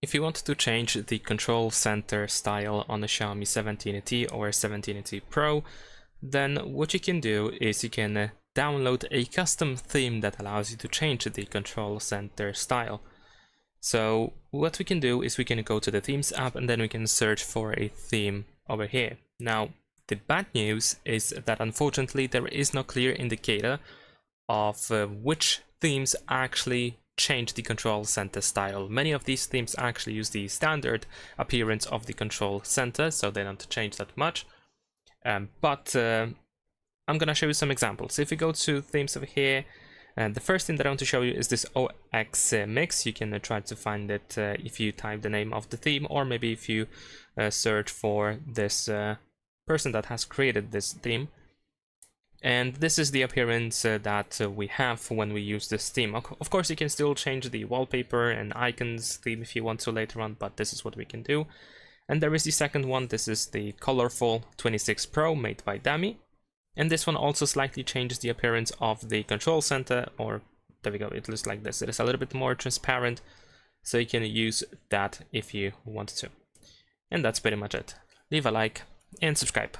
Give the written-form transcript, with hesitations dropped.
If you want to change the control center style on the Xiaomi 17T or 17T Pro, then what you can do is you can download a custom theme that allows you to change the control center style. So what we can do is we can go to the themes app and then we can search for a theme over here. Now, the bad news is that unfortunately there is no clear indicator of which themes actually change the control center style. Many of these themes actually use the standard appearance of the control center, so they don't change that much. But I'm gonna show you some examples. If we go to themes over here, the first thing that I want to show you is this OX mix. You can try to find it if you type the name of the theme, or maybe if you search for this person that has created this theme. And this is the appearance that we have when we use this theme. Of course, you can still change the wallpaper and icons theme if you want to later on, but this is what we can do. And there is the second one. This is the colorful 26 Pro made by Dami. And this one also slightly changes the appearance of the control center, or there we go, it looks like this. It is a little bit more transparent, so you can use that if you want to. And that's pretty much it. Leave a like and subscribe.